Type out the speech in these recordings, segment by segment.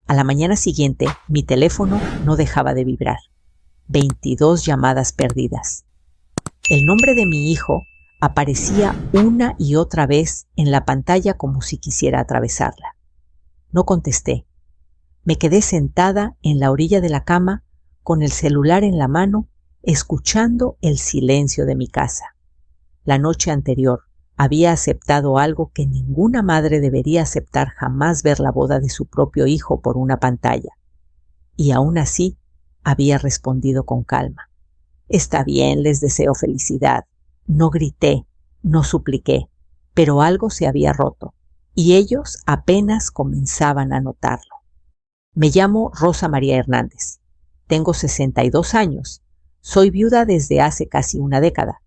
A la mañana siguiente, mi teléfono no dejaba de vibrar. 22 llamadas perdidas. El nombre de mi hijo aparecía una y otra vez en la pantalla como si quisiera atravesarla. No contesté. Me quedé sentada en la orilla de la cama con el celular en la mano, escuchando el silencio de mi casa. La noche anterior había aceptado algo que ninguna madre debería aceptar jamás: ver la boda de su propio hijo por una pantalla. Y aún así había respondido con calma. Está bien, les deseo felicidad. No grité, no supliqué, pero algo se había roto y ellos apenas comenzaban a notarlo. Me llamo Rosa María Hernández. Tengo 62 años. Soy viuda desde hace casi una década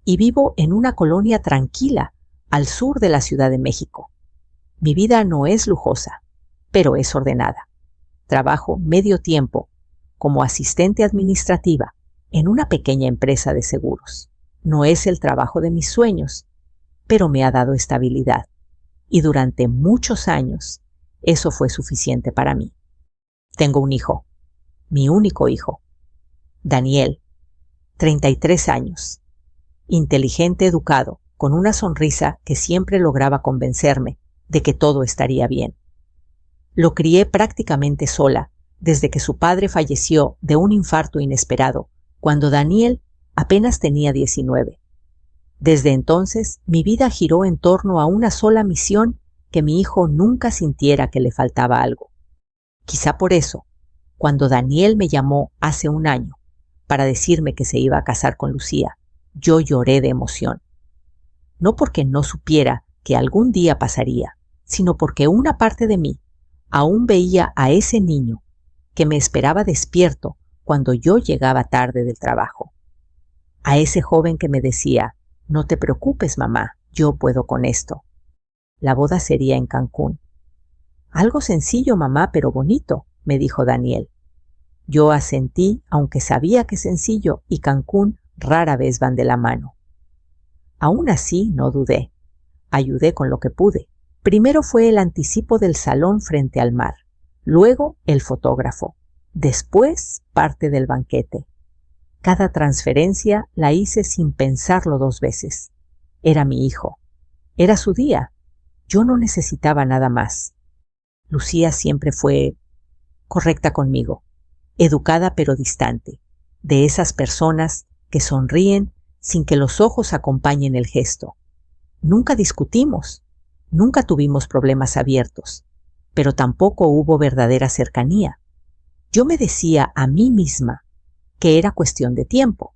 y vivo en una colonia tranquila al sur de la Ciudad de México. Mi vida no es lujosa, pero es ordenada. Trabajo medio tiempo como asistente administrativa en una pequeña empresa de seguros. No es el trabajo de mis sueños, pero me ha dado estabilidad y durante muchos años eso fue suficiente para mí. Tengo un hijo, mi único hijo, Daniel, 33 años, inteligente, educado, con una sonrisa que siempre lograba convencerme de que todo estaría bien. Lo crié prácticamente sola desde que su padre falleció de un infarto inesperado cuando Daniel apenas tenía 19. Desde entonces, mi vida giró en torno a una sola misión: que mi hijo nunca sintiera que le faltaba algo. Quizá por eso, cuando Daniel me llamó hace un año para decirme que se iba a casar con Lucía, yo lloré de emoción. No porque no supiera que algún día pasaría, sino porque una parte de mí aún veía a ese niño que me esperaba despierto cuando yo llegaba tarde del trabajo. A ese joven que me decía: no te preocupes, mamá, yo puedo con esto. La boda sería en Cancún. Algo sencillo, mamá, pero bonito, me dijo Daniel. Yo asentí, aunque sabía que sencillo y Cancún rara vez van de la mano. Aún así, no dudé. Ayudé con lo que pude. Primero fue el anticipo del salón frente al mar, luego el fotógrafo, después parte del banquete. Cada transferencia la hice sin pensarlo 2 veces. Era mi hijo. Era su día. Yo no necesitaba nada más. Lucía siempre fue correcta conmigo, educada pero distante, de esas personas que sonríen sin que los ojos acompañen el gesto. Nunca discutimos, nunca tuvimos problemas abiertos, pero tampoco hubo verdadera cercanía. Yo me decía a mí misma que era cuestión de tiempo,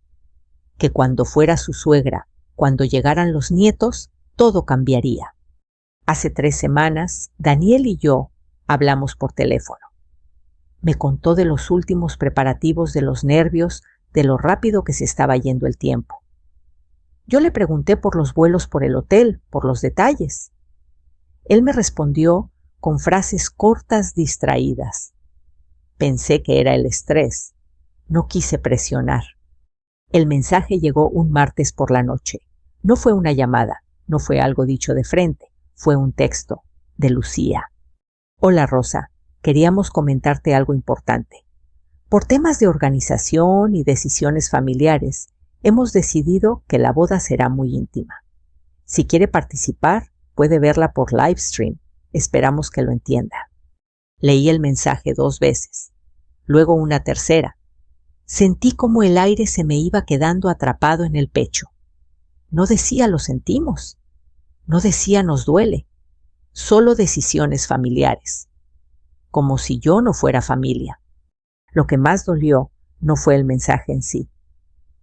que cuando fuera su suegra, cuando llegaran los nietos, todo cambiaría. Hace 3 semanas, Daniel y yo hablamos por teléfono. Me contó de los últimos preparativos, de los nervios, de lo rápido que se estaba yendo el tiempo. Yo le pregunté por los vuelos, por el hotel, por los detalles. Él me respondió con frases cortas, distraídas. Pensé que era el estrés. No quise presionar. El mensaje llegó un martes por la noche. No fue una llamada, no fue algo dicho de frente, fue un texto de Lucía. Hola Rosa, queríamos comentarte algo importante. Por temas de organización y decisiones familiares, hemos decidido que la boda será muy íntima. Si quiere participar, puede verla por livestream. Esperamos que lo entienda. Leí el mensaje 2 veces, luego una tercera. Sentí como el aire se me iba quedando atrapado en el pecho. No decía lo sentimos, no decía nos duele, solo decisiones familiares. Como si yo no fuera familia. Lo que más dolió no fue el mensaje en sí,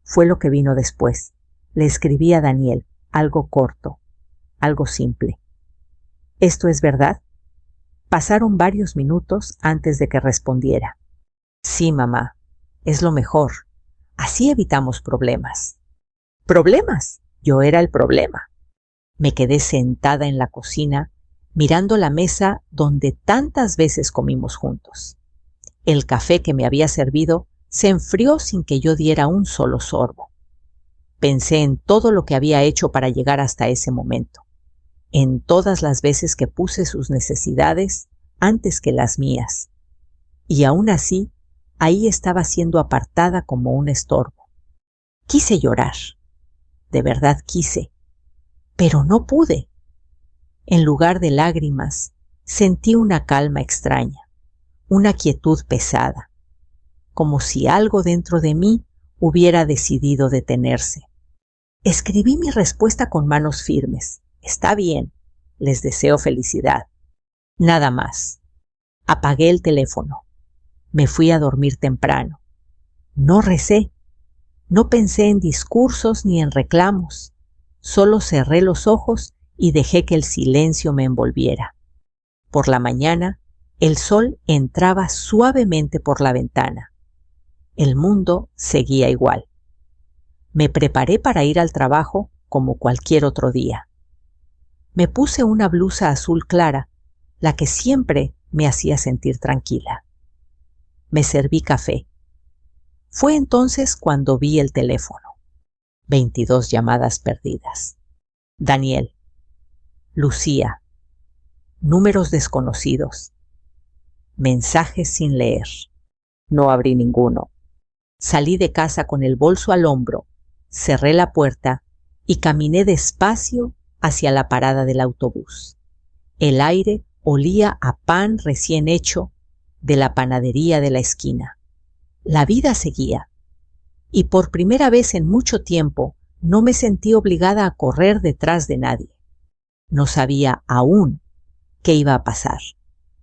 fue lo que vino después. Le escribí a Daniel, algo corto, algo simple. ¿Esto es verdad? Pasaron varios minutos antes de que respondiera. Sí, mamá, es lo mejor. Así evitamos problemas. ¿Problemas? Yo era el problema. Me quedé sentada en la cocina, mirando la mesa donde tantas veces comimos juntos. El café que me había servido se enfrió sin que yo diera un solo sorbo. Pensé en todo lo que había hecho para llegar hasta ese momento, en todas las veces que puse sus necesidades antes que las mías, y aún así, ahí estaba siendo apartada como un estorbo. Quise llorar, de verdad quise, pero no pude. En lugar de lágrimas, sentí una calma extraña, una quietud pesada, como si algo dentro de mí hubiera decidido detenerse. Escribí mi respuesta con manos firmes. Está bien, les deseo felicidad. Nada más. Apagué el teléfono. Me fui a dormir temprano. No recé. No pensé en discursos ni en reclamos. Solo cerré los ojos y dejé que el silencio me envolviera. Por la mañana, el sol entraba suavemente por la ventana. El mundo seguía igual. Me preparé para ir al trabajo como cualquier otro día. Me puse una blusa azul clara, la que siempre me hacía sentir tranquila. Me serví café. Fue entonces cuando vi el teléfono. 22 llamadas perdidas. Daniel. Lucía. Números desconocidos. Mensajes sin leer. No abrí ninguno. Salí de casa con el bolso al hombro, cerré la puerta y caminé despacio hacia la parada del autobús. El aire olía a pan recién hecho de la panadería de la esquina. La vida seguía, y por primera vez en mucho tiempo no me sentí obligada a correr detrás de nadie. No sabía aún qué iba a pasar.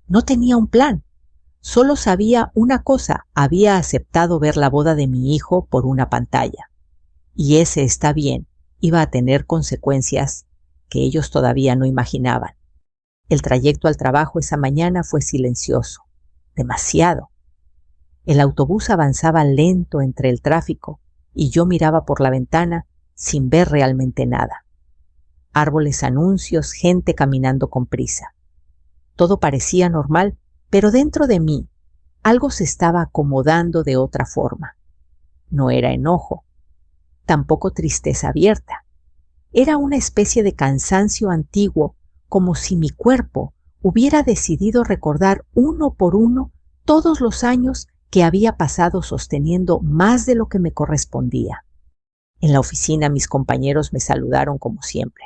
No tenía un plan. Solo sabía una cosa: había aceptado ver la boda de mi hijo por una pantalla. Y ese está bien, iba a tener consecuencias que ellos todavía no imaginaban. El trayecto al trabajo esa mañana fue silencioso, demasiado. El autobús avanzaba lento entre el tráfico y yo miraba por la ventana sin ver realmente nada. Árboles, anuncios, gente caminando con prisa. Todo parecía normal, pero dentro de mí algo se estaba acomodando de otra forma. No era enojo, tampoco tristeza abierta. Era una especie de cansancio antiguo, como si mi cuerpo hubiera decidido recordar uno por uno todos los años que había pasado sosteniendo más de lo que me correspondía. En la oficina mis compañeros me saludaron como siempre.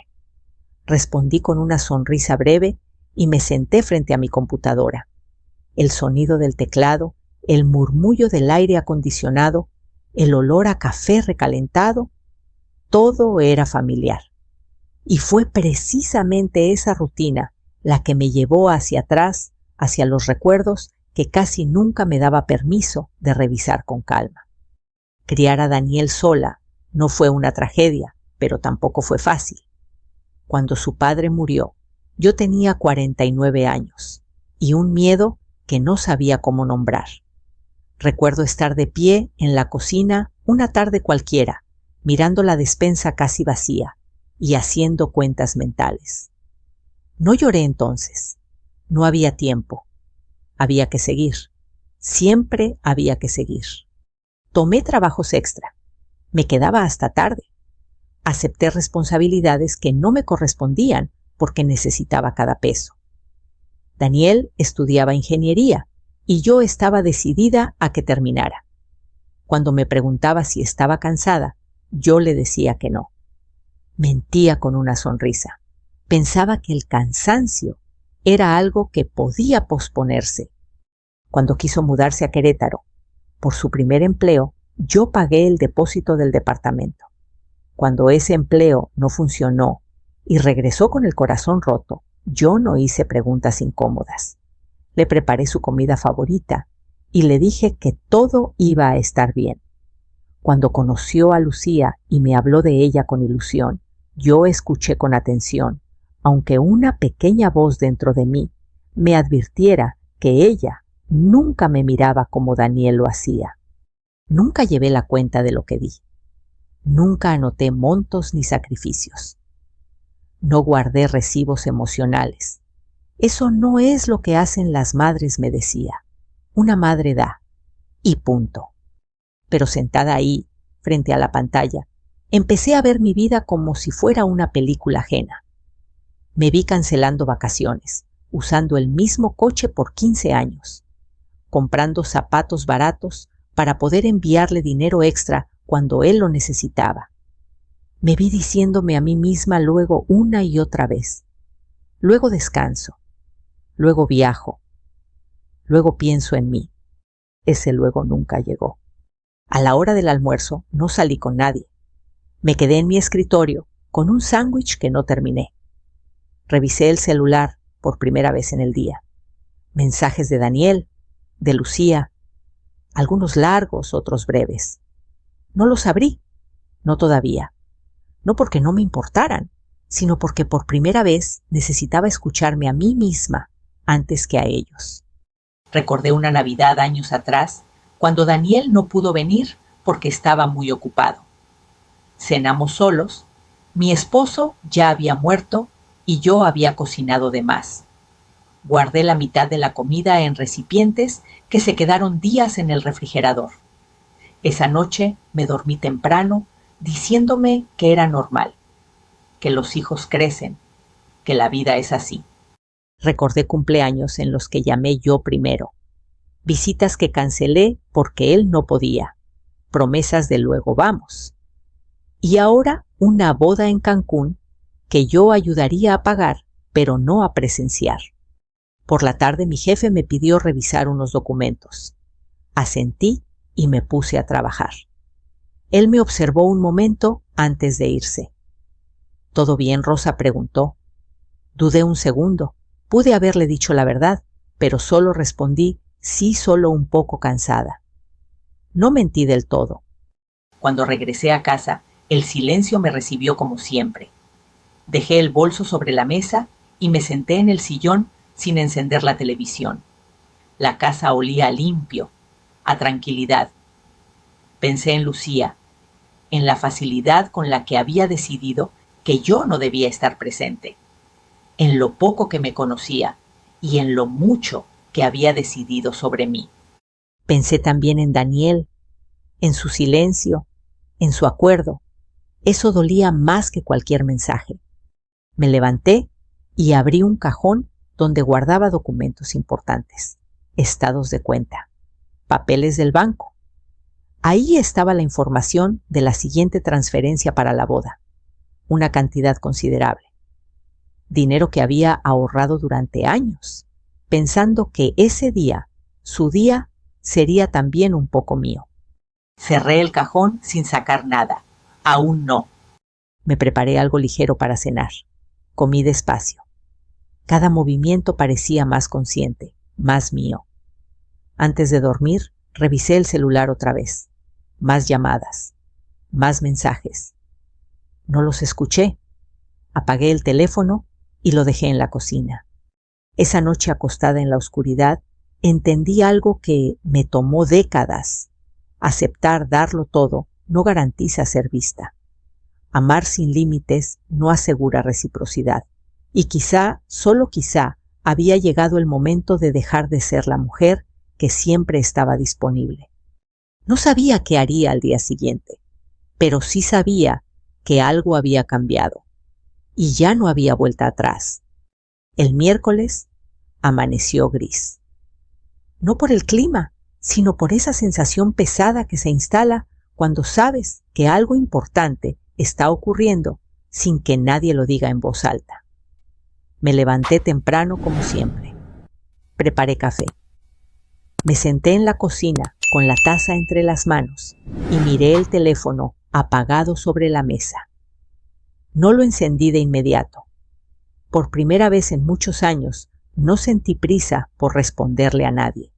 Respondí con una sonrisa breve y me senté frente a mi computadora. El sonido del teclado, el murmullo del aire acondicionado, el olor a café recalentado, todo era familiar. Y fue precisamente esa rutina la que me llevó hacia atrás, hacia los recuerdos que casi nunca me daba permiso de revisar con calma. Criar a Daniel sola no fue una tragedia, pero tampoco fue fácil. Cuando su padre murió, yo tenía 49 años y un miedo que no sabía cómo nombrar. Recuerdo estar de pie en la cocina una tarde cualquiera, mirando la despensa casi vacía y haciendo cuentas mentales. No lloré entonces. No había tiempo. Había que seguir. Siempre había que seguir. Tomé trabajos extra. Me quedaba hasta tarde. Acepté responsabilidades que no me correspondían porque necesitaba cada peso. Daniel estudiaba ingeniería y yo estaba decidida a que terminara. Cuando me preguntaba si estaba cansada, yo le decía que no. Mentía con una sonrisa. Pensaba que el cansancio era algo que podía posponerse. Cuando quiso mudarse a Querétaro, por su primer empleo, yo pagué el depósito del departamento. Cuando ese empleo no funcionó y regresó con el corazón roto, yo no hice preguntas incómodas. Le preparé su comida favorita y le dije que todo iba a estar bien. Cuando conoció a Lucía y me habló de ella con ilusión, yo escuché con atención, aunque una pequeña voz dentro de mí me advirtiera que ella nunca me miraba como Daniel lo hacía. Nunca llevé la cuenta de lo que di. Nunca anoté montos ni sacrificios. No guardé recibos emocionales. Eso no es lo que hacen las madres, me decía. Una madre da, y punto. Pero sentada ahí, frente a la pantalla, empecé a ver mi vida como si fuera una película ajena. Me vi cancelando vacaciones, usando el mismo coche por 15 años. comprando zapatos baratos para poder enviarle dinero extra cuando él lo necesitaba. Me vi diciéndome a mí misma luego una y otra vez: luego descanso, luego viajo, luego pienso en mí. Ese luego nunca llegó. A la hora del almuerzo no salí con nadie. Me quedé en mi escritorio con un sándwich que no terminé. Revisé el celular por primera vez en el día. Mensajes de Daniel, de Lucía, algunos largos, otros breves. No los abrí, no todavía. No porque no me importaran, sino porque por primera vez necesitaba escucharme a mí misma antes que a ellos. Recordé una Navidad años atrás, cuando Daniel no pudo venir porque estaba muy ocupado. Cenamos solos, mi esposo ya había muerto y yo había cocinado de más. Guardé la mitad de la comida en recipientes que se quedaron días en el refrigerador. Esa noche me dormí temprano, diciéndome que era normal, que los hijos crecen, que la vida es así. Recordé cumpleaños en los que llamé yo primero, visitas que cancelé porque él no podía, promesas de luego vamos. Y ahora una boda en Cancún que yo ayudaría a pagar, pero no a presenciar. Por la tarde mi jefe me pidió revisar unos documentos. Asentí y me puse a trabajar. Él me observó un momento antes de irse. ¿Todo bien, Rosa?, preguntó. Dudé un segundo. Pude haberle dicho la verdad, pero solo respondí: sí, solo un poco cansada. No mentí del todo. Cuando regresé a casa, el silencio me recibió como siempre. Dejé el bolso sobre la mesa y me senté en el sillón sin encender la televisión. La casa olía limpio, a tranquilidad. Pensé en Lucía, en la facilidad con la que había decidido que yo no debía estar presente, en lo poco que me conocía y en lo mucho que había decidido sobre mí. Pensé también en Daniel, en su silencio, en su acuerdo. Eso dolía más que cualquier mensaje. Me levanté y abrí un cajón donde guardaba documentos importantes, estados de cuenta, papeles del banco. Ahí estaba la información de la siguiente transferencia para la boda, una cantidad considerable. Dinero que había ahorrado durante años, pensando que ese día, su día, sería también un poco mío. Cerré el cajón sin sacar nada. Aún no. Me preparé algo ligero para cenar. Comí despacio. Cada movimiento parecía más consciente, más mío. Antes de dormir, revisé el celular otra vez. Más llamadas, más mensajes. No los escuché. Apagué el teléfono y lo dejé en la cocina. Esa noche, acostada en la oscuridad, entendí algo que me tomó décadas. Aceptar darlo todo no garantiza ser vista. Amar sin límites no asegura reciprocidad. Y quizá, solo quizá, había llegado el momento de dejar de ser la mujer que siempre estaba disponible. No sabía qué haría al día siguiente, pero sí sabía que algo había cambiado. Y ya no había vuelta atrás. El miércoles amaneció gris. No por el clima, sino por esa sensación pesada que se instala cuando sabes que algo importante está ocurriendo sin que nadie lo diga en voz alta. Me levanté temprano como siempre. Preparé café. Me senté en la cocina con la taza entre las manos y miré el teléfono apagado sobre la mesa. No lo encendí de inmediato. Por primera vez en muchos años no sentí prisa por responderle a nadie.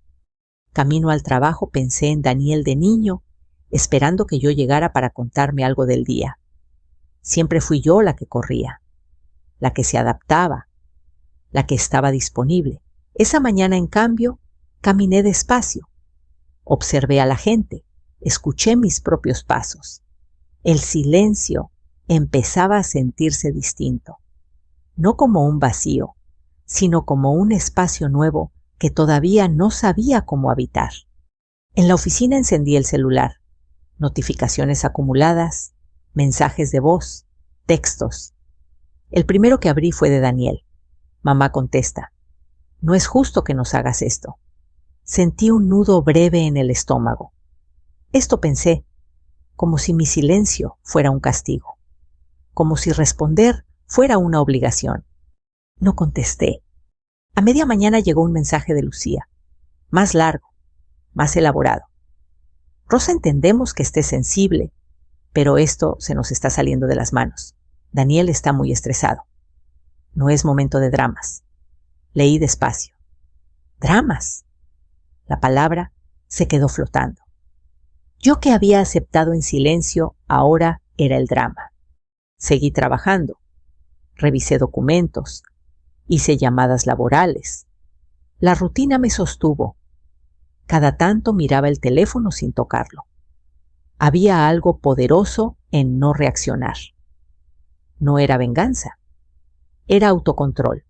Camino al trabajo pensé en Daniel de niño, esperando que yo llegara para contarme algo del día. Siempre fui yo la que corría, la que se adaptaba, la que estaba disponible. Esa mañana, en cambio, caminé despacio. Observé a la gente, escuché mis propios pasos. El silencio empezaba a sentirse distinto, no como un vacío, sino como un espacio nuevo que todavía no sabía cómo habitar. En la oficina encendí el celular. Notificaciones acumuladas, mensajes de voz, textos. El primero que abrí fue de Daniel. Mamá contesta: no es justo que nos hagas esto. Sentí un nudo breve en el estómago. Esto pensé, como si mi silencio fuera un castigo, como si responder fuera una obligación. No contesté. A media mañana llegó un mensaje de Lucía, más largo, más elaborado. Rosa, entendemos que estés sensible, pero esto se nos está saliendo de las manos. Daniel está muy estresado. No es momento de dramas. Leí despacio. ¿Dramas? La palabra se quedó flotando. Yo, que había aceptado en silencio, ahora era el drama. Seguí trabajando. Revisé documentos. Hice llamadas laborales. La rutina me sostuvo. Cada tanto miraba el teléfono sin tocarlo. Había algo poderoso en no reaccionar. No era venganza. Era autocontrol.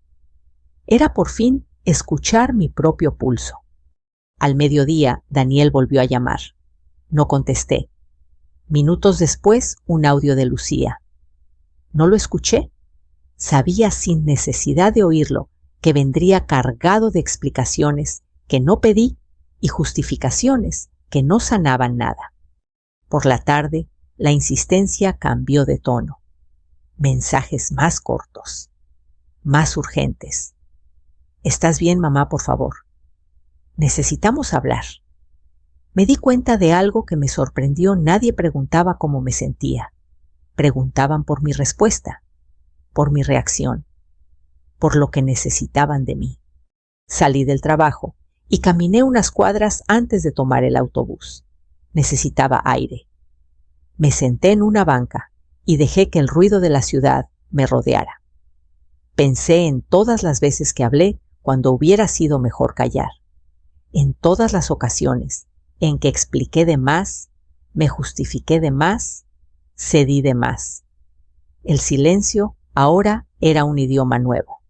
Era por fin escuchar mi propio pulso. Al mediodía, Daniel volvió a llamar. No contesté. Minutos después, un audio de Lucía. No lo escuché. Sabía sin necesidad de oírlo que vendría cargado de explicaciones que no pedí y justificaciones que no sanaban nada. Por la tarde, la insistencia cambió de tono. Mensajes más cortos, más urgentes. ¿Estás bien, mamá, por favor? Necesitamos hablar. Me di cuenta de algo que me sorprendió. Nadie preguntaba cómo me sentía. Preguntaban por mi respuesta, por mi reacción, por lo que necesitaban de mí. Salí del trabajo y caminé unas cuadras antes de tomar el autobús. Necesitaba aire. Me senté en una banca y dejé que el ruido de la ciudad me rodeara. Pensé en todas las veces que hablé cuando hubiera sido mejor callar. En todas las ocasiones en que expliqué de más, me justifiqué de más, cedí de más. El silencio ahora era un idioma nuevo,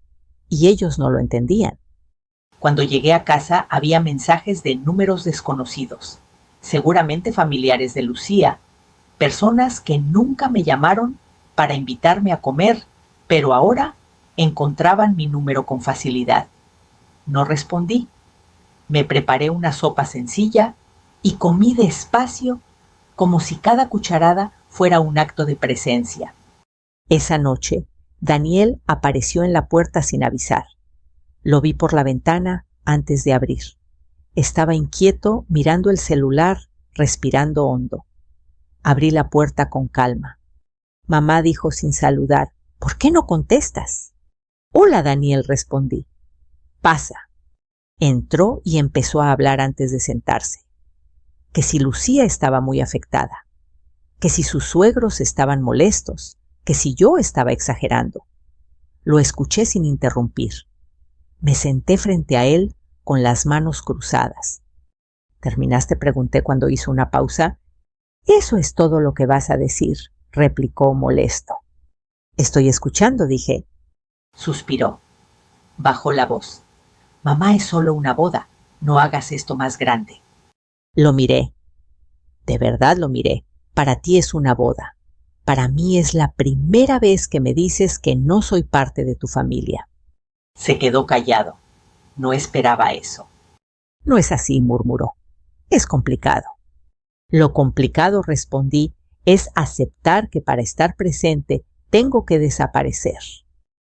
y ellos no lo entendían. Cuando llegué a casa había mensajes de números desconocidos, seguramente familiares de Lucía, personas que nunca me llamaron para invitarme a comer, pero ahora encontraban mi número con facilidad. No respondí. Me preparé una sopa sencilla y comí despacio, como si cada cucharada fuera un acto de presencia. Esa noche, Daniel apareció en la puerta sin avisar. Lo vi por la ventana antes de abrir. Estaba inquieto, mirando el celular, respirando hondo. Abrí la puerta con calma. Mamá dijo sin saludar: ¿por qué no contestas? Hola, Daniel, respondí. Pasa. Entró y empezó a hablar antes de sentarse. Que si Lucía estaba muy afectada, que si sus suegros estaban molestos, que si yo estaba exagerando. Lo escuché sin interrumpir. Me senté frente a él con las manos cruzadas. ¿Terminaste?, pregunté cuando hizo una pausa. Eso es todo lo que vas a decir, replicó molesto. Estoy escuchando, dije. Suspiró. Bajó la voz. Mamá, es solo una boda. No hagas esto más grande. Lo miré. De verdad lo miré. Para ti es una boda. Para mí es la primera vez que me dices que no soy parte de tu familia. Se quedó callado. No esperaba eso. No es así, murmuró. Es complicado. Lo complicado, respondí, es aceptar que para estar presente tengo que desaparecer.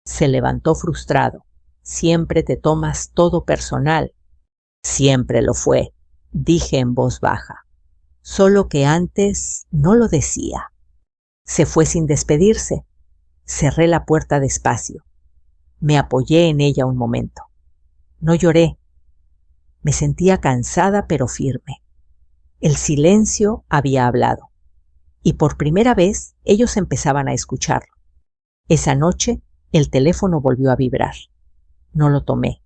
Se levantó frustrado. Siempre te tomas todo personal. Siempre lo fue, dije en voz baja. Solo que antes no lo decía. Se fue sin despedirse. Cerré la puerta despacio. Me apoyé en ella un momento. No lloré. Me sentía cansada pero firme. El silencio había hablado. Y por primera vez ellos empezaban a escucharlo. Esa noche el teléfono volvió a vibrar. No lo tomé.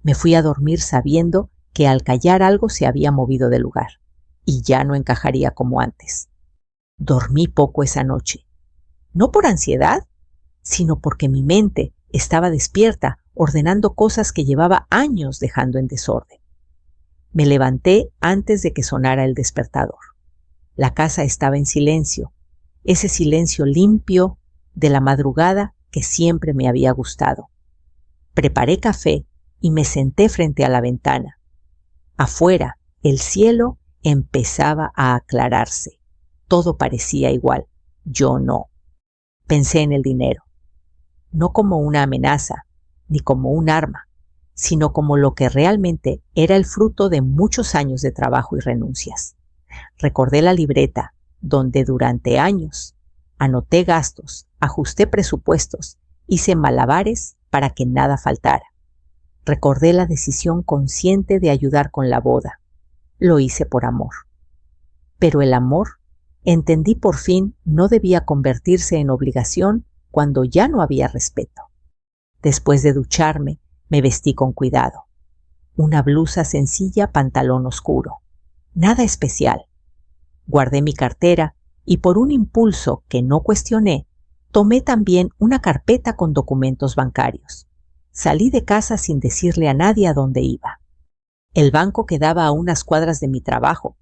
Me fui a dormir sabiendo que al callar algo se había movido de lugar y ya no encajaría como antes. Dormí poco esa noche. No por ansiedad, sino porque mi mente estaba despierta, ordenando cosas que llevaba años dejando en desorden. Me levanté antes de que sonara el despertador. La casa estaba en silencio, ese silencio limpio de la madrugada que siempre me había gustado. Preparé café y me senté frente a la ventana. Afuera, el cielo empezaba a aclararse. Todo parecía igual. Yo no. Pensé en el dinero. No como una amenaza, ni como un arma, sino como lo que realmente era el fruto de muchos años de trabajo y renuncias. Recordé la libreta, donde durante años anoté gastos, ajusté presupuestos, hice malabares para que nada faltara. Recordé la decisión consciente de ayudar con la boda. Lo hice por amor. Pero el amor, entendí por fin, no debía convertirse en obligación cuando ya no había respeto. Después de ducharme, me vestí con cuidado. Una blusa sencilla, pantalón oscuro. Nada especial. Guardé mi cartera y por un impulso que no cuestioné, tomé también una carpeta con documentos bancarios. Salí de casa sin decirle a nadie a dónde iba. El banco quedaba a unas cuadras de mi trabajo,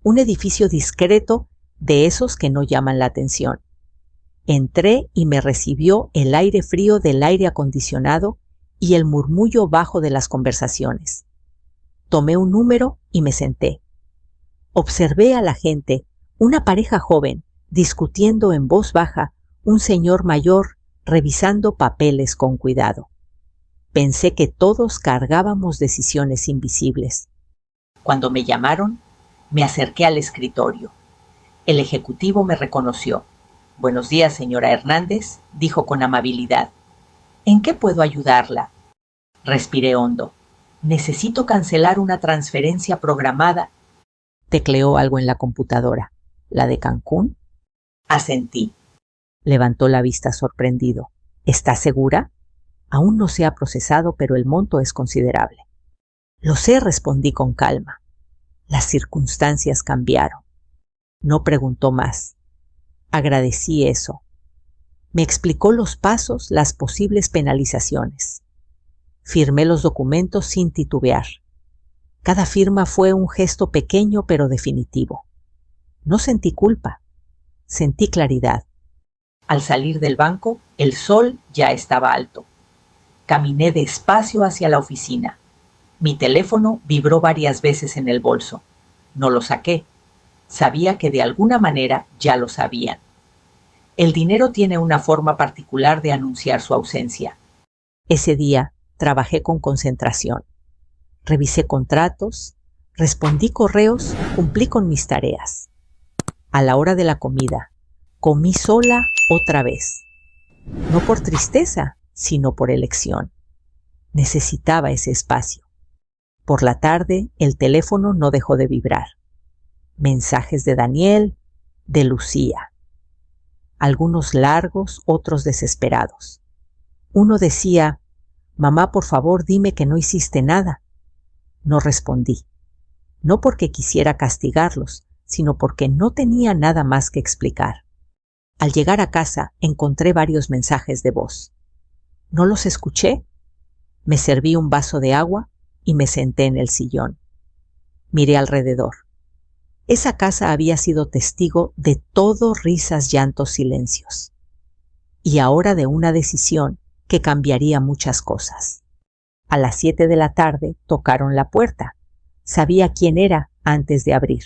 un edificio discreto de esos que no llaman la atención. Entré y me recibió el aire frío del aire acondicionado y el murmullo bajo de las conversaciones. Tomé un número y me senté. Observé a la gente, una pareja joven, discutiendo en voz baja, un señor mayor revisando papeles con cuidado. Pensé que todos cargábamos decisiones invisibles. Cuando me llamaron, me acerqué al escritorio. El ejecutivo me reconoció. «Buenos días, señora Hernández», dijo con amabilidad. «¿En qué puedo ayudarla?» Respiré hondo. «Necesito cancelar una transferencia programada». Tecleó algo en la computadora. «¿La de Cancún?» Asentí. Levantó la vista sorprendido. «¿Está segura?» «Aún no se ha procesado, pero el monto es considerable». «Lo sé», respondí con calma. Las circunstancias cambiaron. No preguntó más. Agradecí eso. Me explicó los pasos, las posibles penalizaciones. Firmé los documentos sin titubear. Cada firma fue un gesto pequeño pero definitivo. No sentí culpa. Sentí claridad. Al salir del banco, el sol ya estaba alto. Caminé despacio hacia la oficina. Mi teléfono vibró varias veces en el bolso. No lo saqué. Sabía que de alguna manera ya lo sabían. El dinero tiene una forma particular de anunciar su ausencia. Ese día trabajé con concentración. Revisé contratos, respondí correos, cumplí con mis tareas. A la hora de la comida, comí sola otra vez. No por tristeza, sino por elección. Necesitaba ese espacio. Por la tarde, el teléfono no dejó de vibrar. Mensajes de Daniel, de Lucía. Algunos largos, otros desesperados. Uno decía: «Mamá, por favor, dime que no hiciste nada». No respondí. No porque quisiera castigarlos, sino porque no tenía nada más que explicar. Al llegar a casa, encontré varios mensajes de voz. No los escuché. Me serví un vaso de agua y me senté en el sillón. Miré alrededor. Esa casa había sido testigo de todo risas, llantos, silencios. Y ahora de una decisión que cambiaría muchas cosas. A las 7 de la tarde tocaron la puerta. Sabía quién era antes de abrir.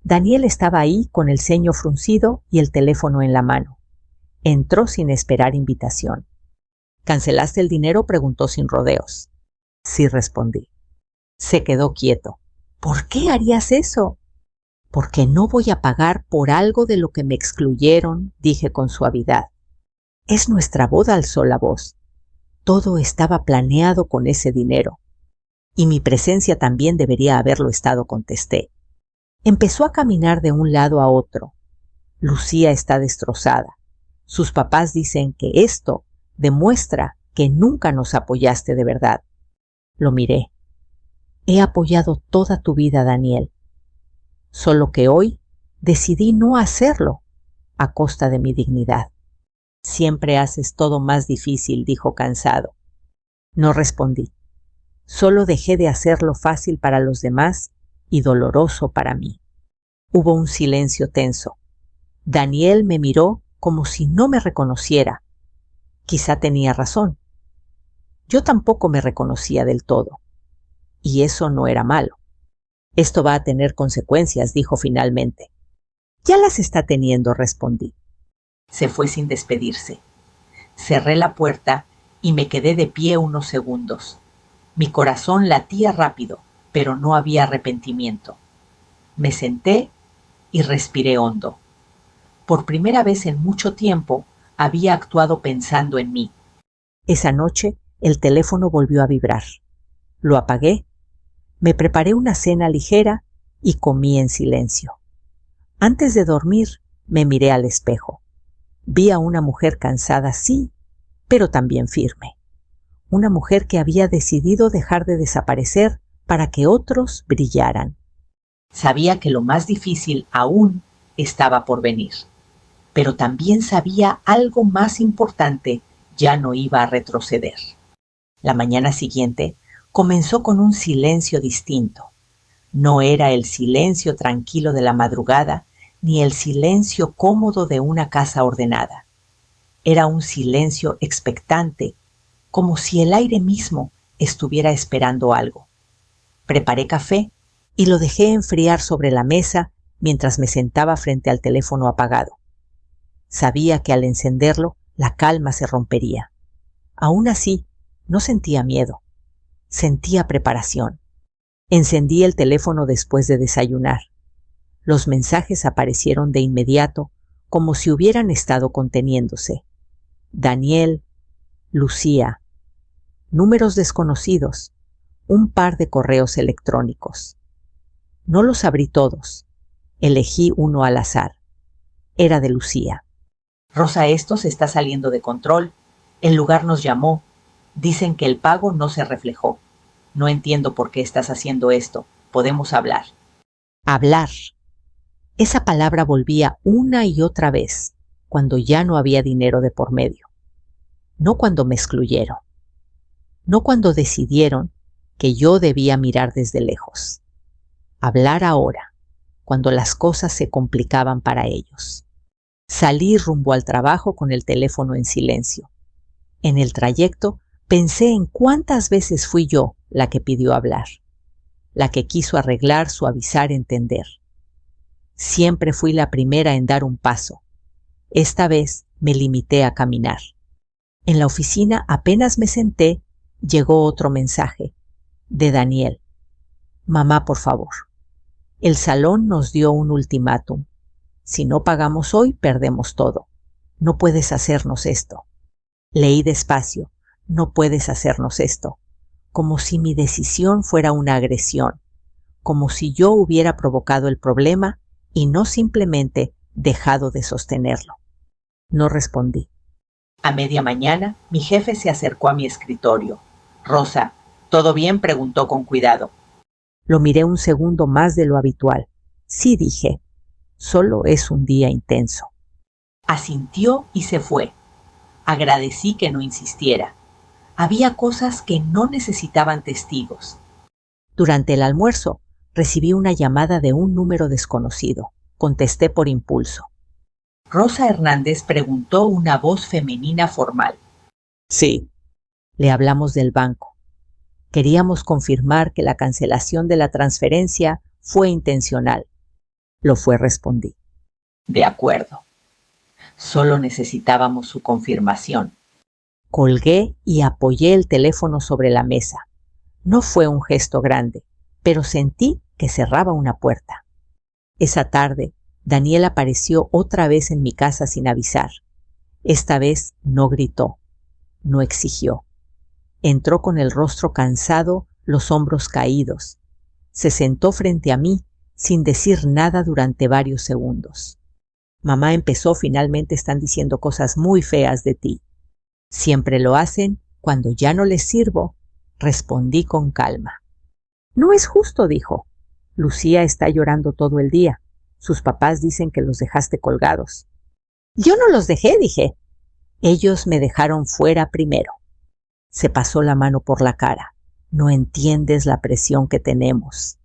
Daniel estaba ahí con el ceño fruncido y el teléfono en la mano. Entró sin esperar invitación. «¿Cancelaste el dinero?», preguntó sin rodeos. Sí, respondí. Se quedó quieto. «¿Por qué harías eso?» «Porque no voy a pagar por algo de lo que me excluyeron», dije con suavidad. «Es nuestra boda», alzó la voz. Todo estaba planeado con ese dinero. Y mi presencia también debería haberlo estado, contesté. Empezó a caminar de un lado a otro. Lucía está destrozada. Sus papás dicen que esto demuestra que nunca nos apoyaste de verdad. Lo miré. He apoyado toda tu vida, Daniel. Solo que hoy decidí no hacerlo a costa de mi dignidad. Siempre haces todo más difícil, dijo cansado. No respondí. Solo dejé de hacerlo fácil para los demás y doloroso para mí. Hubo un silencio tenso. Daniel me miró como si no me reconociera. Quizá tenía razón. Yo tampoco me reconocía del todo. Y eso no era malo. Esto va a tener consecuencias, dijo finalmente. Ya las está teniendo, respondí. Se fue sin despedirse. Cerré la puerta y me quedé de pie unos segundos. Mi corazón latía rápido, pero no había arrepentimiento. Me senté y respiré hondo. Por primera vez en mucho tiempo había actuado pensando en mí. Esa noche el teléfono volvió a vibrar. Lo apagué, me preparé una cena ligera y comí en silencio. Antes de dormir me miré al espejo. Vi a una mujer cansada, sí, pero también firme. Una mujer que había decidido dejar de desaparecer para que otros brillaran. Sabía que lo más difícil aún estaba por venir, pero también sabía algo más importante, ya no iba a retroceder. La mañana siguiente comenzó con un silencio distinto. No era el silencio tranquilo de la madrugada, ni el silencio cómodo de una casa ordenada. Era un silencio expectante, como si el aire mismo estuviera esperando algo. Preparé café y lo dejé enfriar sobre la mesa mientras me sentaba frente al teléfono apagado. Sabía que al encenderlo la calma se rompería. Aún así, no sentía miedo. Sentía preparación. Encendí el teléfono después de desayunar. Los mensajes aparecieron de inmediato, como si hubieran estado conteniéndose. Daniel, Lucía, números desconocidos, un par de correos electrónicos. No los abrí todos. Elegí uno al azar. Era de Lucía. Rosa, esto se está saliendo de control. El lugar nos llamó. Dicen que el pago no se reflejó. No entiendo por qué estás haciendo esto. Podemos hablar. Hablar. Esa palabra volvía una y otra vez, cuando ya no había dinero de por medio. No cuando me excluyeron. No cuando decidieron que yo debía mirar desde lejos. Hablar ahora, cuando las cosas se complicaban para ellos. Salí rumbo al trabajo con el teléfono en silencio. En el trayecto pensé en cuántas veces fui yo la que pidió hablar, la que quiso arreglar, suavizar, entender. Siempre fui la primera en dar un paso. Esta vez me limité a caminar. En la oficina, apenas me senté, llegó otro mensaje, de Daniel. Mamá, por favor. El salón nos dio un ultimátum. Si no pagamos hoy, perdemos todo. No puedes hacernos esto. Leí despacio. No puedes hacernos esto. Como si mi decisión fuera una agresión. Como si yo hubiera provocado el problema y no simplemente dejado de sostenerlo. No respondí. A media mañana, mi jefe se acercó a mi escritorio. Rosa, ¿todo bien?, preguntó con cuidado. Lo miré un segundo más de lo habitual. Sí, dije. Solo es un día intenso. Asintió y se fue. Agradecí que no insistiera. Había cosas que no necesitaban testigos. Durante el almuerzo, recibí una llamada de un número desconocido. Contesté por impulso. Rosa Hernández, preguntó una voz femenina formal. Sí. Le hablamos del banco. Queríamos confirmar que la cancelación de la transferencia fue intencional. Lo fue, respondí. De acuerdo. Solo necesitábamos su confirmación. Colgué y apoyé el teléfono sobre la mesa. No fue un gesto grande, pero sentí que cerraba una puerta. Esa tarde, Daniel apareció otra vez en mi casa sin avisar. Esta vez no gritó, no exigió. Entró con el rostro cansado, los hombros caídos. Se sentó frente a mí sin decir nada durante varios segundos. Mamá, empezó, finalmente están diciendo cosas muy feas de ti. Siempre lo hacen cuando ya no les sirvo, respondí con calma. No es justo, dijo. Lucía está llorando todo el día. Sus papás dicen que los dejaste colgados. Yo no los dejé, dije. Ellos me dejaron fuera primero. Se pasó la mano por la cara. No entiendes la presión que tenemos.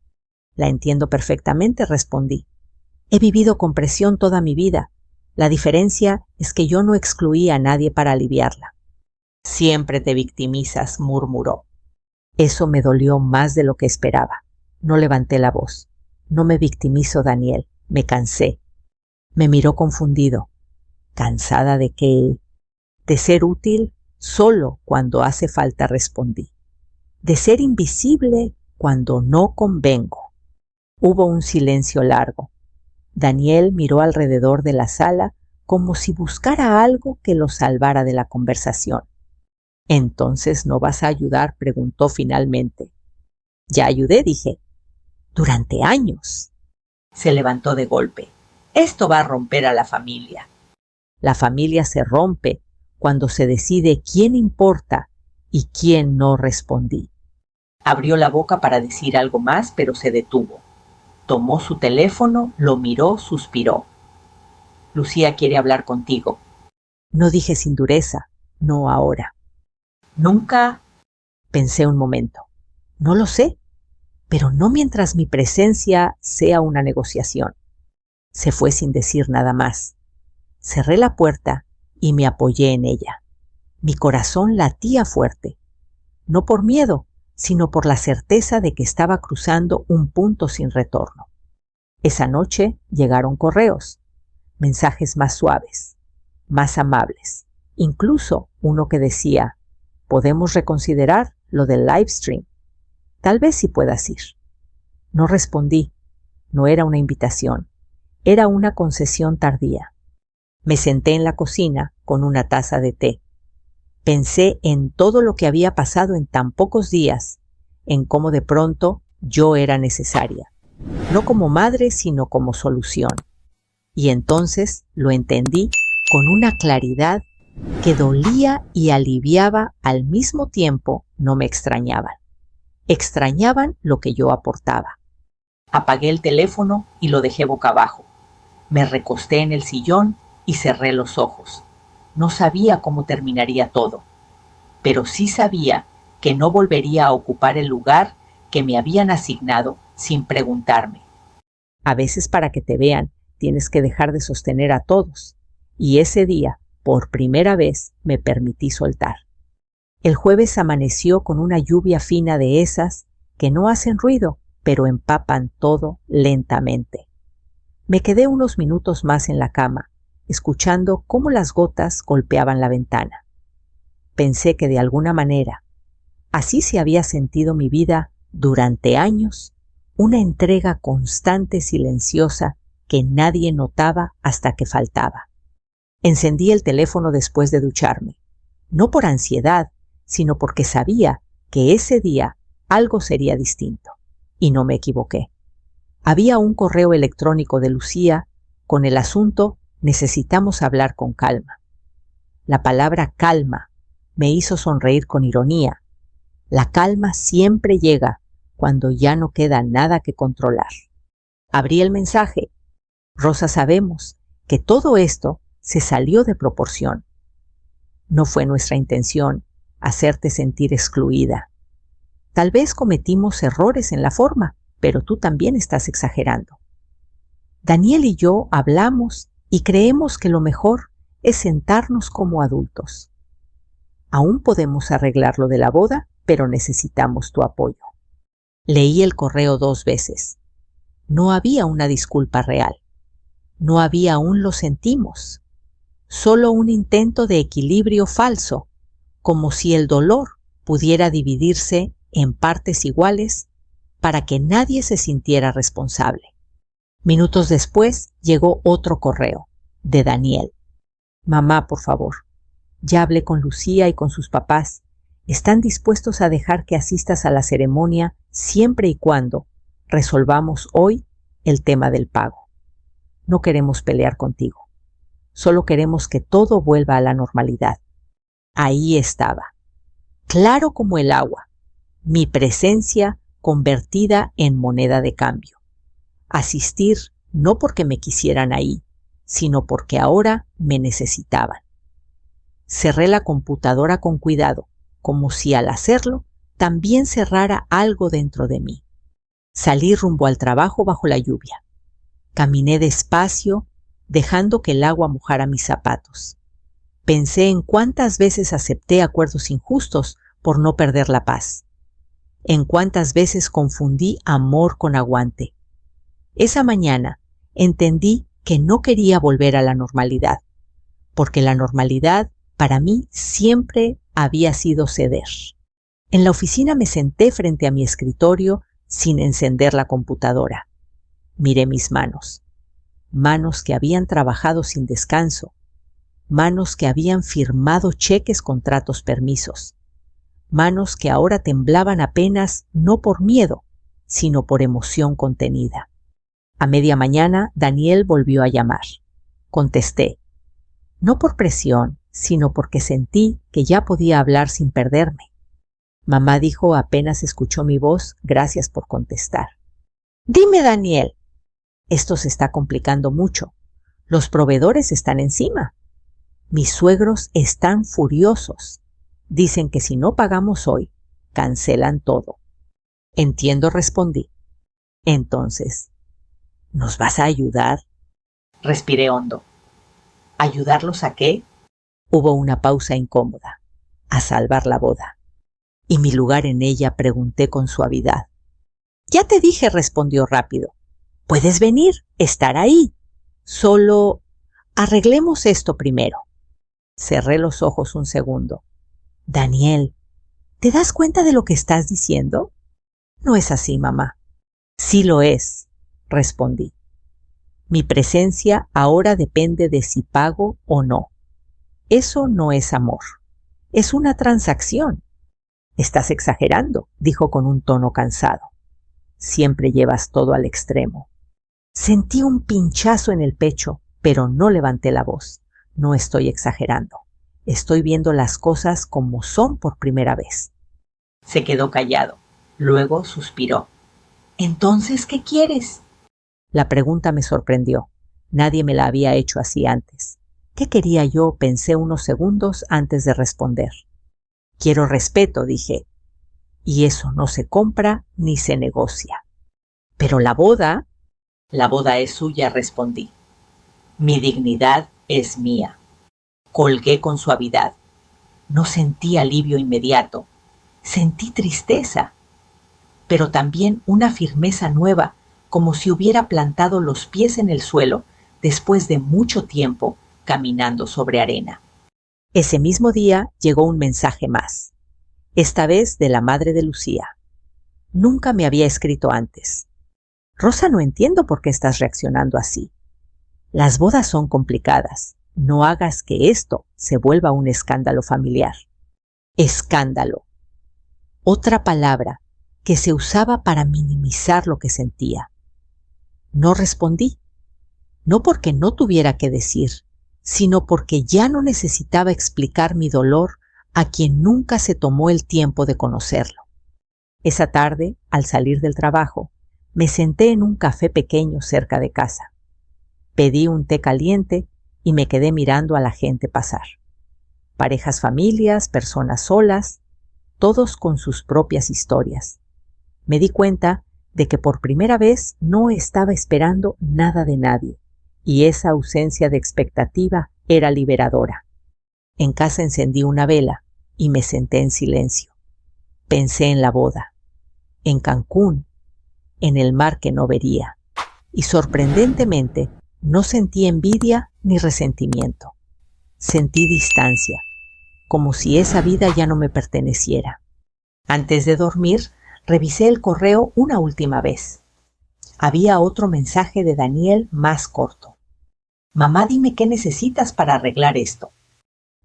La entiendo perfectamente, respondí. He vivido con presión toda mi vida. La diferencia es que yo no excluí a nadie para aliviarla. Siempre te victimizas, murmuró. Eso me dolió más de lo que esperaba. No levanté la voz. No me victimizo, Daniel. Me cansé. Me miró confundido. ¿Cansada de qué? De ser útil solo cuando hace falta, respondí. De ser invisible cuando no convengo. Hubo un silencio largo. Daniel miró alrededor de la sala como si buscara algo que lo salvara de la conversación. ¿Entonces no vas a ayudar?, preguntó finalmente. Ya ayudé, dije. Durante años. Se levantó de golpe. Esto va a romper a la familia. La familia se rompe cuando se decide quién importa y quién no, respondí. Abrió la boca para decir algo más, pero se detuvo. Tomó su teléfono, lo miró, suspiró. Lucía quiere hablar contigo. No, dije sin dureza. No ahora. Nunca. Pensé un momento. No lo sé, pero no mientras mi presencia sea una negociación. Se fue sin decir nada más. Cerré la puerta y me apoyé en ella. Mi corazón latía fuerte, no por miedo, sino por la certeza de que estaba cruzando un punto sin retorno. Esa noche llegaron correos, mensajes más suaves, más amables, incluso uno que decía: ¿podemos reconsiderar lo del live stream? Tal vez sí puedas ir. No respondí. No era una invitación, era una concesión tardía. Me senté en la cocina con una taza de té. Pensé en todo lo que había pasado en tan pocos días, en cómo de pronto yo era necesaria, no como madre, sino como solución. Y entonces lo entendí con una claridad que dolía y aliviaba al mismo tiempo. No me extrañaban. Extrañaban lo que yo aportaba. Apagué el teléfono y lo dejé boca abajo. Me recosté en el sillón y cerré los ojos. No sabía cómo terminaría todo, pero sí sabía que no volvería a ocupar el lugar que me habían asignado sin preguntarme. A veces, para que te vean, tienes que dejar de sostener a todos, y ese día, por primera vez, me permití soltar. El jueves amaneció con una lluvia fina de esas que no hacen ruido, pero empapan todo lentamente. Me quedé unos minutos más en la cama, escuchando cómo las gotas golpeaban la ventana. Pensé que de alguna manera, así se había sentido mi vida durante años, una entrega constante, silenciosa, que nadie notaba hasta que faltaba. Encendí el teléfono después de ducharme, no por ansiedad, sino porque sabía que ese día algo sería distinto, y no me equivoqué. Había un correo electrónico de Lucía con el asunto: necesitamos hablar con calma. La palabra calma me hizo sonreír con ironía. La calma siempre llega cuando ya no queda nada que controlar. Abrí el mensaje. Rosa, sabemos que todo esto se salió de proporción. No fue nuestra intención hacerte sentir excluida. Tal vez cometimos errores en la forma, pero tú también estás exagerando. Daniel y yo hablamos y creemos que lo mejor es sentarnos como adultos. Aún podemos arreglar lo de la boda, pero necesitamos tu apoyo. Leí el correo 2 veces. No había una disculpa real. No había un lo sentimos. Solo un intento de equilibrio falso, como si el dolor pudiera dividirse en partes iguales para que nadie se sintiera responsable. Minutos después llegó otro correo, de Daniel. Mamá, por favor, ya hablé con Lucía y con sus papás. Están dispuestos a dejar que asistas a la ceremonia siempre y cuando resolvamos hoy el tema del pago. No queremos pelear contigo. Solo queremos que todo vuelva a la normalidad. Ahí estaba, claro como el agua, mi presencia convertida en moneda de cambio. Asistir no porque me quisieran ahí, sino porque ahora me necesitaban. Cerré la computadora con cuidado, como si al hacerlo también cerrara algo dentro de mí. Salí rumbo al trabajo bajo la lluvia. Caminé despacio, dejando que el agua mojara mis zapatos. Pensé en cuántas veces acepté acuerdos injustos por no perder la paz. en cuántas veces confundí amor con aguante. Esa mañana entendí que no quería volver a la normalidad, porque la normalidad para mí siempre había sido ceder. En la oficina me senté frente a mi escritorio sin encender la computadora. Miré mis manos, manos que habían trabajado sin descanso, manos que habían firmado cheques con tratos permisos, manos que ahora temblaban apenas no por miedo, sino por emoción contenida. A media mañana Daniel volvió a llamar. Contesté, no por presión, sino porque sentí que ya podía hablar sin perderme. Mamá dijo apenas escuchó mi voz, gracias por contestar. Dime, Daniel, esto se está complicando mucho. Los proveedores están encima. Mis suegros están furiosos. Dicen que si no pagamos hoy, cancelan todo. Entiendo, respondí. Entonces, ¿nos vas a ayudar? Respiré hondo. ¿Ayudarlos a qué? Hubo una pausa incómoda. A salvar la boda. Y mi lugar en ella, pregunté con suavidad. Ya te dije, respondió rápido. Puedes venir, estar ahí. Solo arreglemos esto primero. Cerré los ojos un segundo. Daniel, ¿te das cuenta de lo que estás diciendo? No es así, mamá. Sí lo es, respondí. Mi presencia ahora depende de si pago o no. Eso no es amor. Es una transacción. Estás exagerando, dijo con un tono cansado. Siempre llevas todo al extremo. Sentí un pinchazo en el pecho, pero no levanté la voz. No estoy exagerando. Estoy viendo las cosas como son por primera vez. Se quedó callado. Luego suspiró. ¿Entonces qué quieres? La pregunta me sorprendió. Nadie me la había hecho así antes. ¿Qué quería yo? Pensé unos segundos antes de responder. Quiero respeto, dije. Y eso no se compra ni se negocia. Pero la boda es suya, respondí. Mi dignidad es mía. Colgué con suavidad. No sentí alivio inmediato. Sentí tristeza, pero también una firmeza nueva, como si hubiera plantado los pies en el suelo después de mucho tiempo caminando sobre arena. Ese mismo día llegó un mensaje más, esta vez de la madre de Lucía. Nunca me había escrito antes. Rosa, no entiendo por qué estás reaccionando así. Las bodas son complicadas. No hagas que esto se vuelva un escándalo familiar. Escándalo. Otra palabra que se usaba para minimizar lo que sentía. No respondí. No porque no tuviera que decir, sino porque ya no necesitaba explicar mi dolor a quien nunca se tomó el tiempo de conocerlo. Esa tarde, al salir del trabajo, me senté en un café pequeño cerca de casa. Pedí un té caliente y me quedé mirando a la gente pasar. Parejas, familias, personas solas, todos con sus propias historias. Me di cuenta de que por primera vez no estaba esperando nada de nadie, y esa ausencia de expectativa era liberadora. En casa encendí una vela y me senté en silencio. Pensé en la boda, en Cancún, en el mar que no vería, y sorprendentemente no sentí envidia ni resentimiento. Sentí distancia, como si esa vida ya no me perteneciera. Antes de dormir, revisé el correo una última vez. Había otro mensaje de Daniel más corto. Mamá, dime qué necesitas para arreglar esto.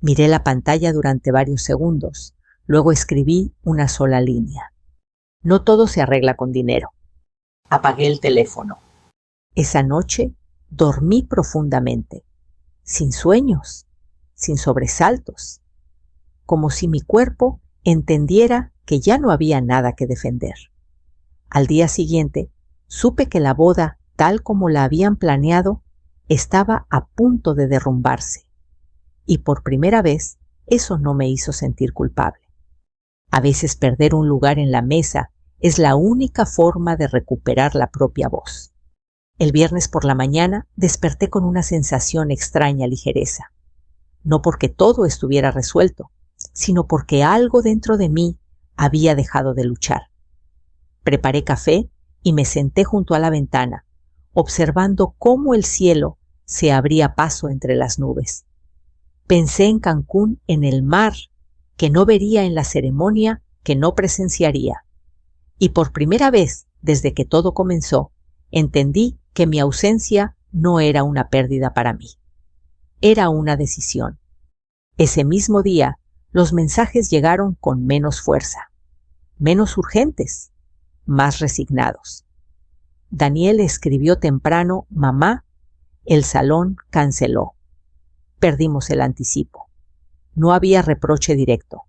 Miré la pantalla durante varios segundos. Luego escribí una sola línea. No todo se arregla con dinero. Apagué el teléfono. Esa noche dormí profundamente, sin sueños, sin sobresaltos, como si mi cuerpo entendiera que ya no había nada que defender. Al día siguiente, supe que la boda, tal como la habían planeado, estaba a punto de derrumbarse, y por primera vez eso no me hizo sentir culpable. A veces perder un lugar en la mesa es la única forma de recuperar la propia voz. El viernes por la mañana desperté con una sensación extraña ligereza, no porque todo estuviera resuelto, sino porque algo dentro de mí había dejado de luchar. Preparé café y me senté junto a la ventana, observando cómo el cielo se abría paso entre las nubes. Pensé en Cancún, en el mar, que no vería en la ceremonia, que no presenciaría. Y por primera vez, desde que todo comenzó, entendí que mi ausencia no era una pérdida para mí. Era una decisión. Ese mismo día, los mensajes llegaron con menos fuerza, menos urgentes, más resignados. Daniel escribió temprano: mamá, el salón canceló. Perdimos el anticipo. No había reproche directo,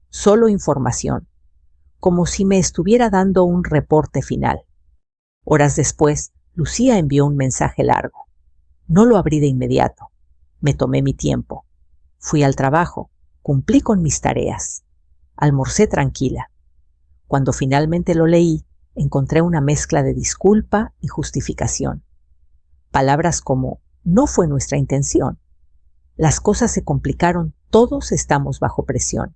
solo información, como si me estuviera dando un reporte final. Horas después, Lucía envió un mensaje largo. No lo abrí de inmediato. Me tomé mi tiempo. Fui al trabajo, cumplí con mis tareas. Almorcé tranquila. Cuando finalmente lo leí, encontré una mezcla de disculpa y justificación. Palabras como: no fue nuestra intención. Las cosas se complicaron, todos estamos bajo presión.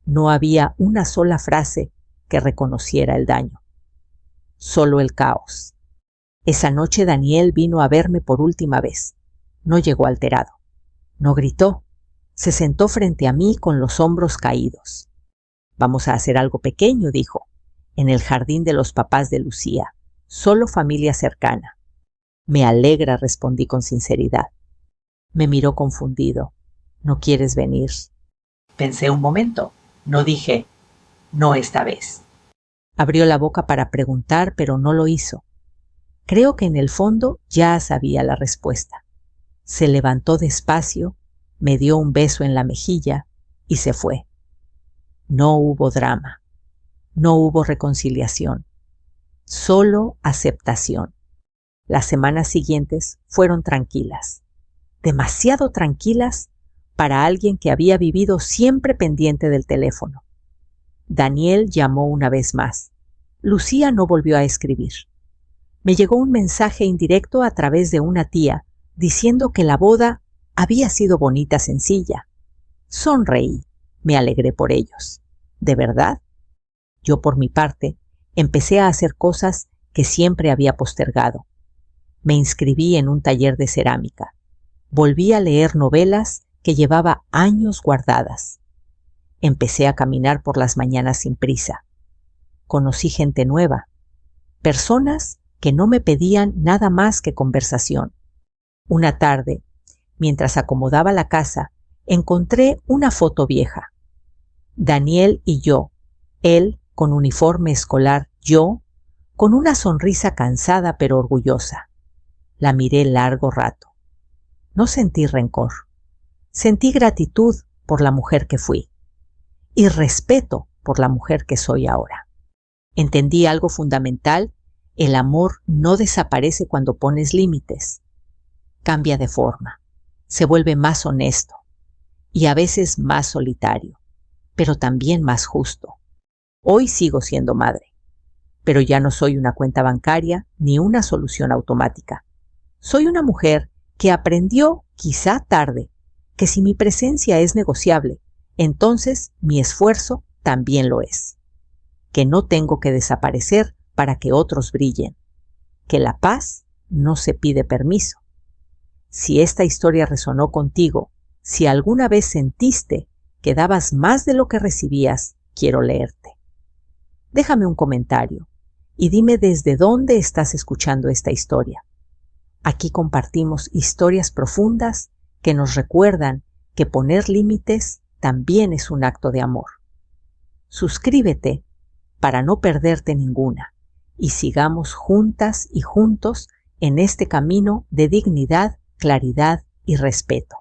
No había una sola frase que reconociera el daño. Solo el caos. Esa noche Daniel vino a verme por última vez. No llegó alterado. No gritó. Se sentó frente a mí con los hombros caídos. Vamos a hacer algo pequeño, dijo, en el jardín de los papás de Lucía. Solo familia cercana. Me alegra, respondí con sinceridad. Me miró confundido. ¿No quieres venir? Pensé un momento. No dije: no esta vez. Abrió la boca para preguntar, pero no lo hizo. Creo que en el fondo ya sabía la respuesta. Se levantó despacio, me dio un beso en la mejilla y se fue. No hubo drama. No hubo reconciliación. Solo aceptación. Las semanas siguientes fueron tranquilas. Demasiado tranquilas para alguien que había vivido siempre pendiente del teléfono. Daniel llamó una vez más. Lucía no volvió a escribir. Me llegó un mensaje indirecto a través de una tía diciendo que la boda había sido bonita, sencilla. Sonreí. Me alegré por ellos. ¿De verdad? Yo, por mi parte, empecé a hacer cosas que siempre había postergado. Me inscribí en un taller de cerámica. Volví a leer novelas que llevaba años guardadas. Empecé a caminar por las mañanas sin prisa. Conocí gente nueva, personas que no me pedían nada más que conversación. Una tarde, mientras acomodaba la casa, encontré una foto vieja. Daniel y yo, él con uniforme escolar, yo con una sonrisa cansada pero orgullosa. La miré largo rato. No sentí rencor. Sentí gratitud por la mujer que fui y respeto por la mujer que soy ahora. Entendí algo fundamental: el amor no desaparece cuando pones límites. Cambia de forma, se vuelve más honesto y a veces más solitario, pero también más justo. Hoy sigo siendo madre, pero ya no soy una cuenta bancaria ni una solución automática. Soy una mujer que aprendió, quizá tarde, que si mi presencia es negociable, entonces mi esfuerzo también lo es. Que no tengo que desaparecer para que otros brillen. Que la paz no se pide permiso. Si esta historia resonó contigo, si alguna vez sentiste que dabas más de lo que recibías, quiero leerte. Déjame un comentario y dime desde dónde estás escuchando esta historia. Aquí compartimos historias profundas que nos recuerdan que poner límites también es un acto de amor. Suscríbete para no perderte ninguna y sigamos juntas y juntos en este camino de dignidad, claridad y respeto.